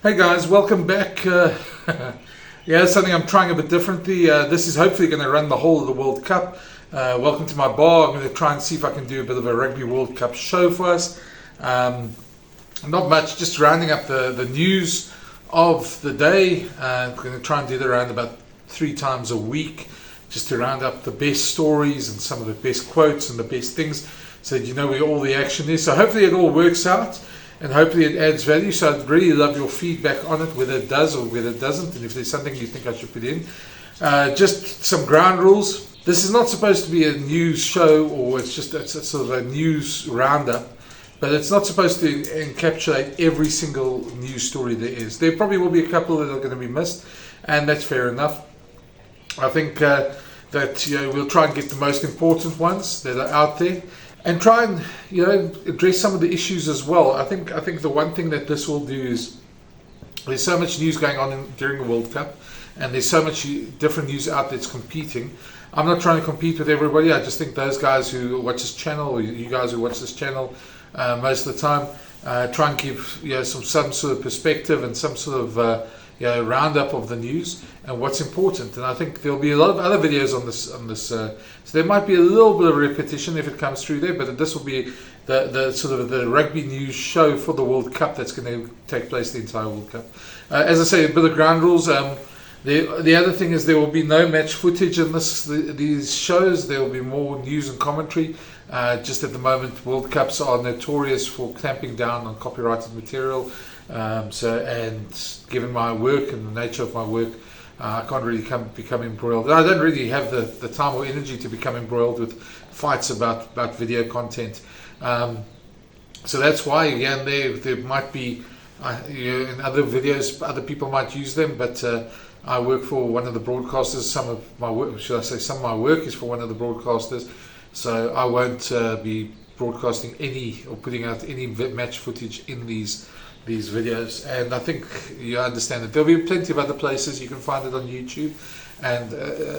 Hey guys, welcome back. Yeah, something I'm trying a bit differently. This is hopefully going to run the whole of the World Cup. Welcome to my bar. I'm going to try and see if I can do a bit of a Rugby World Cup show for us. Not much, just rounding up the news of the day. I'm going to try and do that around about 3 times a week, just to round up the best stories and some of the best quotes and the best things, so that you know where all the action is. So hopefully it all works out. And hopefully it adds value. So I'd really love your feedback on it, whether it does or whether it doesn't, and if there's something you think I should put in. Just some ground rules. This is not supposed to be a news show, or it's sort of a news roundup, but it's not supposed to encapsulate every single news story there is. There probably will be a couple that are going to be missed, and that's fair enough. I think that we'll try and get the most important ones that are out there, and try and address some of the issues as well. I think the one thing that this will do is, there's so much news going on during the World Cup, and there's so much different news outlets competing. I'm not trying to compete with everybody. I just think those guys who watch this channel, or you guys who watch this channel most of the time, try and give some sort of perspective and some sort of roundup of the news and what's important. And I think there'll be a lot of other videos on this. So there might be a little bit of repetition if it comes through there, but this will be the sort of the rugby news show for the World Cup that's going to take place the entire World Cup. As I say, a bit of ground rules. The other thing is there will be no match footage in these shows. There will be more news and commentary. Just at the moment, World Cups are notorious for clamping down on copyrighted material. And given my work and the nature of my work, I can't really become embroiled. I don't really have the time or energy to become embroiled with fights about video content. So that's why, again, there might be in other videos, other people might use them, but I work for one of the broadcasters. Some of my work is for one of the broadcasters, so I won't be broadcasting any or putting out any match footage in these videos. And I think you understand that there'll be plenty of other places you can find it on YouTube, and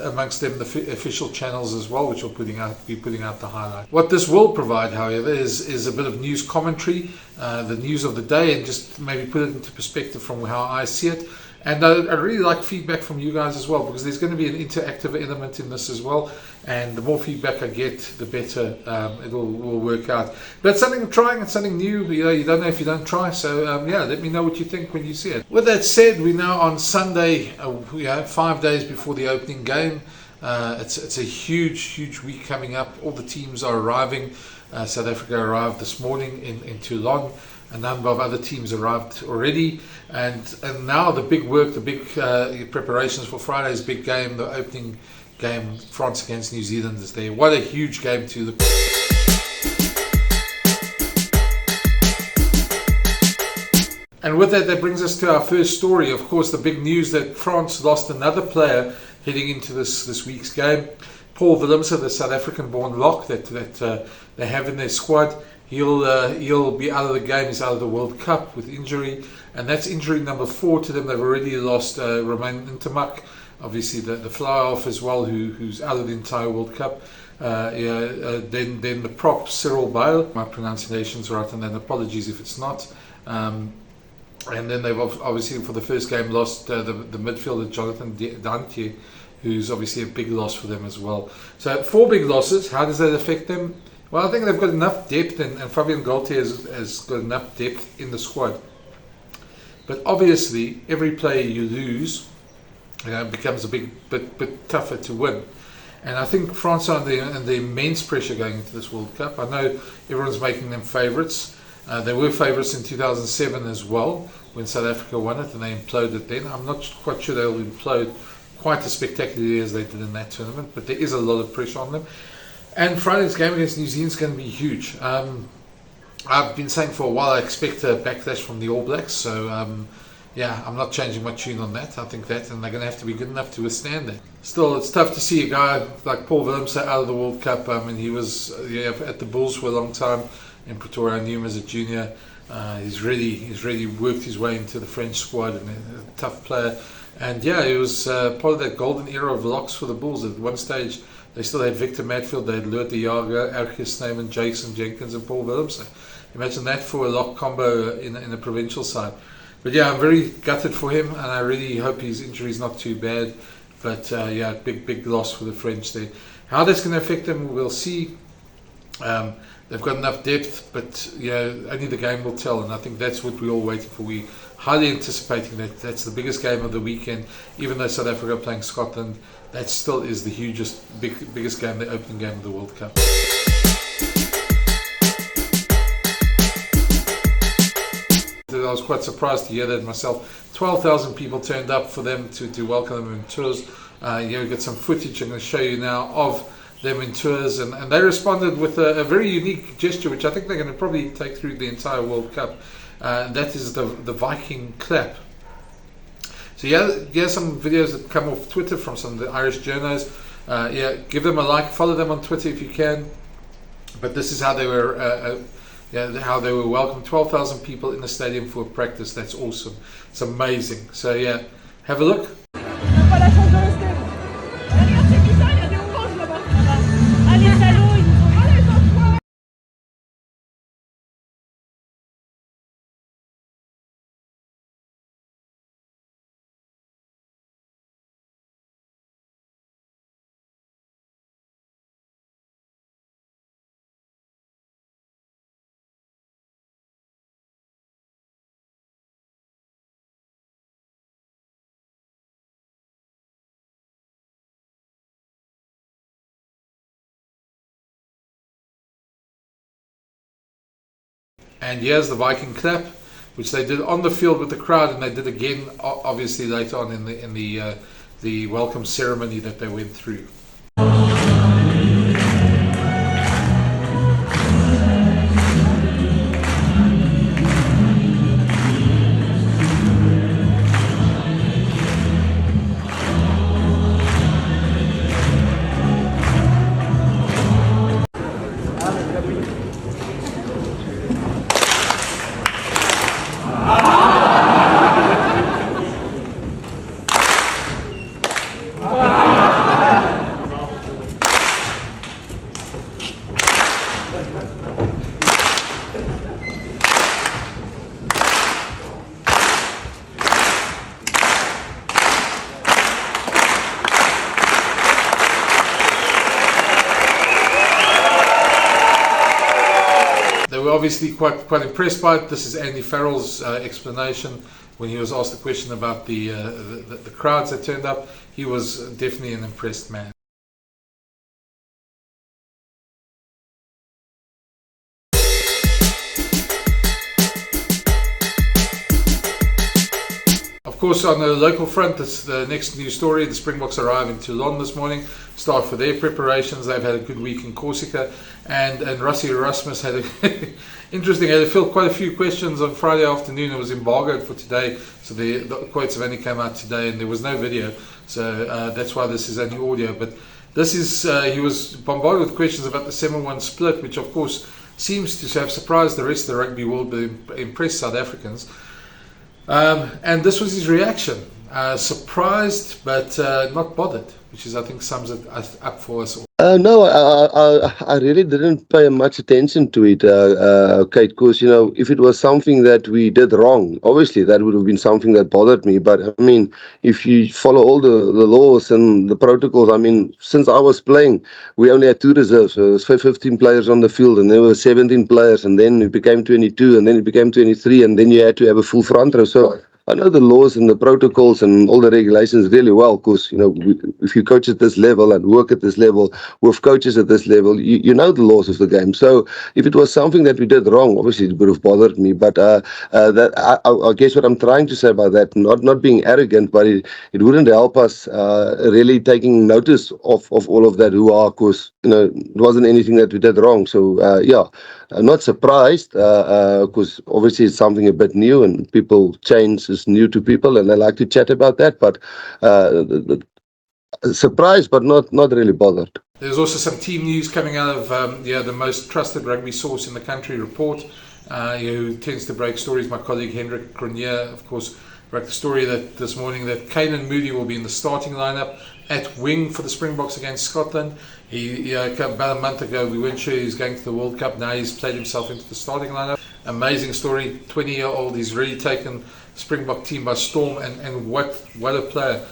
amongst them the official channels as well, which will be putting out the highlight. What this will provide, however, is a bit of news commentary, the news of the day, and just maybe put it into perspective from how I see it. And I really like feedback from you guys as well, because there's going to be an interactive element in this as well. And the more feedback I get, the better it will work out. But it's something I'm trying, it's something new. You don't know if you don't try. So let me know what you think when you see it. With that said, we're now on Sunday. We have 5 days before the opening game. It's a huge week coming up. All the teams are arriving. South Africa arrived this morning in Toulon. A number of other teams arrived already, and now the big work, the big preparations for Friday's big game, the opening game, France against New Zealand, is there. What a huge game to look. And with that brings us to our first story. Of course, the big news that France lost another player heading into this week's game. Paul Willemse, the South African-born lock that they have in their squad. He'll be out of the game. He's out of the World Cup with injury, and that's injury number 4 to them. They've already lost Romain Ntamak, obviously the fly-off as well, who's out of the entire World Cup. Then the prop Cyril Bale. My pronunciation's right, and then apologies if it's not. And then they've obviously for the first game lost the midfielder Jonathan Dantier, who's obviously a big loss for them as well. So 4 big losses. How does that affect them? Well, I think they've got enough depth, and Fabien Galtier has got enough depth in the squad. But obviously, every player you lose, becomes a bit tougher to win. And I think France are under immense pressure going into this World Cup. I know everyone's making them favourites. They were favourites in 2007 as well, when South Africa won it, and they imploded then. I'm not quite sure they'll implode quite as spectacularly as they did in that tournament, but there is a lot of pressure on them. And Friday's game against New Zealand is going to be huge. I've been saying for a while I expect a backlash from the All Blacks, so I'm not changing my tune on that. I think that, and they're going to have to be good enough to withstand that. Still, it's tough to see a guy like Paul Willemse out of the World Cup. I mean, he was at the Bulls for a long time in Pretoria. I knew him as a junior. He's really worked his way into the French squad, and a tough player. And he was part of that golden era of locks for the Bulls. At one stage, they still had Victor Matfield, they had Loert de Jager, Erkes Snyman, Jason Jenkins, and Paul Willemse. Imagine that for a lock combo in a provincial side. But yeah, I'm very gutted for him, and I really hope his injury is not too bad. But yeah, big loss for the French there. How that's going to affect them, we'll see. They've got enough depth, but only the game will tell, and I think that's what we're all waiting for. We're highly anticipating that. That's the biggest game of the weekend. Even though South Africa are playing Scotland, that still is the biggest game, the opening game of the World Cup. I was quite surprised to hear that myself. 12,000 people turned up for them to welcome them in tours. You get some footage I'm going to show you now of them in tours, and they responded with a very unique gesture, which I think they're going to probably take through the entire World Cup. That is the Viking clap. So here's some videos that come off Twitter from some of the Irish journos. Give them a like, follow them on Twitter if you can. But this is how they were how they were welcomed. 12,000 people in the stadium for a practice. That's awesome. It's amazing. So yeah, have a look. And here's the Viking clap, which they did on the field with the crowd, and they did again, obviously later on in the welcome ceremony that they went through. They were obviously quite impressed by it. This is Andy Farrell's explanation when he was asked the question about the crowds that turned up. He was definitely an impressed man. Of course, on the local front, this the next news story. The Springboks arrive in Toulon this morning, start for their preparations. They've had a good week in Corsica, and Rassie had a interesting. Had to fill quite a few questions on Friday afternoon. It was embargoed for today, so the quotes have only come out today, and there was no video, so that's why this is only audio. But this is he was bombarded with questions about the 7-1 split, which of course seems to have surprised the rest of the rugby world, but impressed South Africans. And this was his reaction, surprised but not bothered, which is, I think, sums it up for us all. No, I really didn't pay much attention to it, Kate, because, if it was something that we did wrong, obviously that would have been something that bothered me. But, I mean, if you follow all the laws and the protocols, I mean, since I was playing, we only had 2 reserves. So there was 15 players on the field, and there were 17 players, and then it became 22, and then it became 23, and then you had to have a full front row. So I know the laws and the protocols and all the regulations really well, because, if you coach at this level and work at this level with coaches at this level, you know the laws of the game. So if it was something that we did wrong, obviously it would have bothered me. But I guess what I'm trying to say about that, not being arrogant, but it wouldn't help us really taking notice of all of that because, it wasn't anything that we did wrong. So, I'm not surprised, because obviously it's something a bit new, and people change is new to people, and they like to chat about that. But surprised, but not really bothered. There's also some team news coming out of the most trusted rugby source in the country report, who tends to break stories. My colleague Hendrik Cronje, of course, broke the story that this morning that Canan Moodie will be in the starting lineup at wing for the Springboks against Scotland. About a month ago, we weren't sure he was going to the World Cup. Now he's played himself into the starting lineup. Amazing story. 20-year-old. He's really taken Springbok team by storm, and what a player.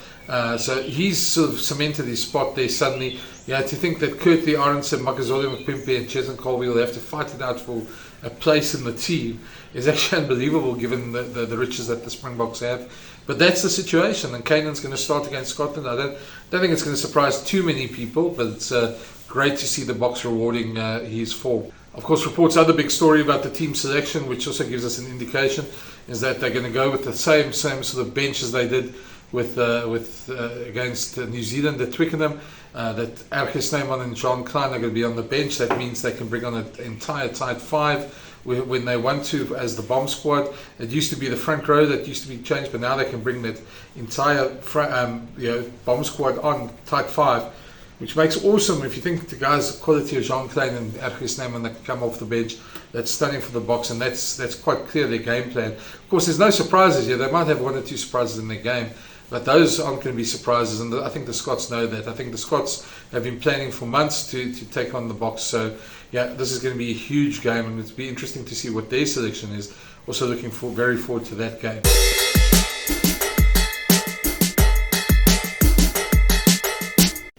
So he's sort of cemented his spot there suddenly. To think that Kurtley, Arendse, Makazole Mpimpe and Cheslin Colby will have to fight it out for a place in the team is actually unbelievable given the riches that the Springboks have. But that's the situation, and Kanan's going to start against Scotland. I don't think it's going to surprise too many people, but it's great to see the Boks rewarding his form. Of course, reports other big story about the team selection, which also gives us an indication, is that they're going to go with the same sort of bench as they did with against New Zealand at Twickenham. That Erge Snyman and John Klein are going to be on the bench. That means they can bring on an entire tight five when they want to as the bomb squad. It used to be the front row that used to be changed, but now they can bring that entire bomb squad on tight five, which makes awesome. If you think the guys, quality of Jean Klein and Erge Snyman that come off the bench, that's stunning for the Boks, and that's quite clear their game plan. Of course, there's no surprises here. They might have one or two surprises in their game, but those aren't going to be surprises, and I think the Scots know that. I think the Scots have been planning for months to take on the Boks. So, this is going to be a huge game, and it'll be interesting to see what their selection is. Also looking very forward to that game.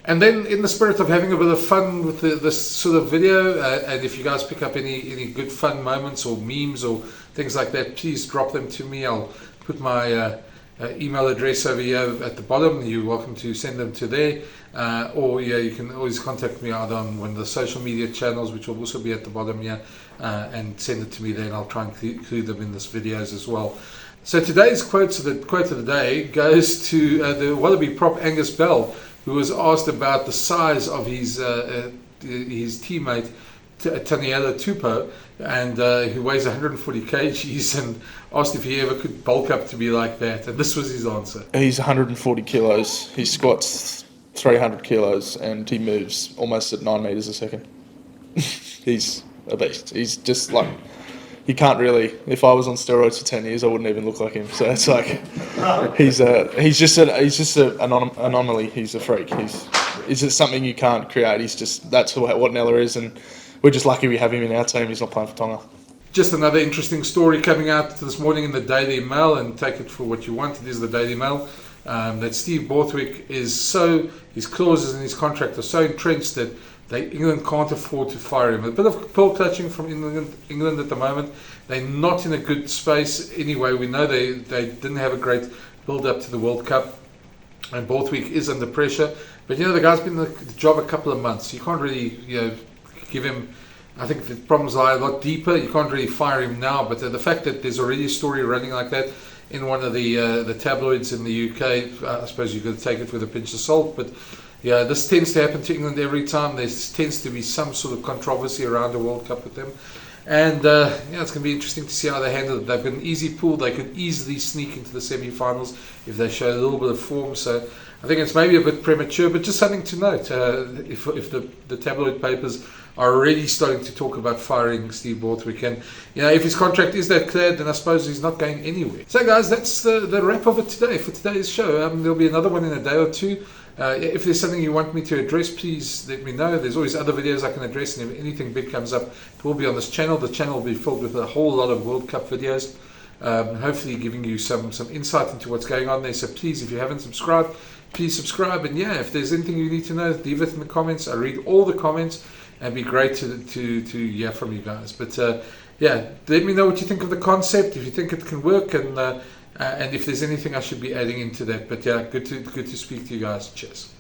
And then, in the spirit of having a bit of fun with this sort of video, and if you guys pick up any good fun moments or memes or things like that, please drop them to me. I'll put my email address over here at the bottom. You're welcome to send them to there, or you can always contact me either on one of the social media channels, which will also be at the bottom here, and send it to me there, and I'll try and include them in this videos as well. So today's quote of the day goes to the Wallaby prop Angus Bell, who was asked about the size of his teammate Taniela Tupou, and who weighs 140 kgs, and asked if he ever could bulk up to be like that, and this was his answer. He's 140 kilos, he squats 300 kilos, and he moves almost at 9 meters a second. He's a beast. He's just like, he can't really, if I was on steroids for 10 years, I wouldn't even look like him. So it's like, he's just an anomaly. He's a freak. It's just something you can't create. That's what Nella is, and we're just lucky we have him in our team. He's not playing for Tonga. Just another interesting story coming out this morning in the Daily Mail, and take it for what you want. It is the Daily Mail. That Steve Borthwick his clauses in his contract are so entrenched that England can't afford to fire him. A bit of pearl clutching from England at the moment. They're not in a good space anyway. We know they didn't have a great build up to the World Cup, and Borthwick is under pressure. But the guy's been in the job a couple of months. You can't really give him. I think the problems lie a lot deeper. You can't really fire him now. But the fact that there's already a story running like that in one of the tabloids in the UK, I suppose you've got to take it with a pinch of salt. But this tends to happen to England every time. There tends to be some sort of controversy around the World Cup with them. And it's going to be interesting to see how they handle it. They've got an easy pool. They could easily sneak into the semi-finals if they show a little bit of form. So I think it's maybe a bit premature, but just something to note. If the tabloid papers are already starting to talk about firing Steve Borthwick, and if his contract is that cleared, then I suppose he's not going anywhere. So guys, that's the wrap of it today for today's show. There'll be another one in a day or two. If there's something you want me to address, please let me know. There's always other videos I can address, and if anything big comes up, it will be on this channel. The channel will be filled with a whole lot of World Cup videos, hopefully giving you some insight into what's going on there. So please, if you haven't subscribed, please subscribe. And if there's anything you need to know, leave it in the comments. I read all the comments, and it'd be great to hear from you guys. But let me know what you think of the concept, if you think it can work, and if there's anything I should be adding into that. But good to speak to you guys. Cheers.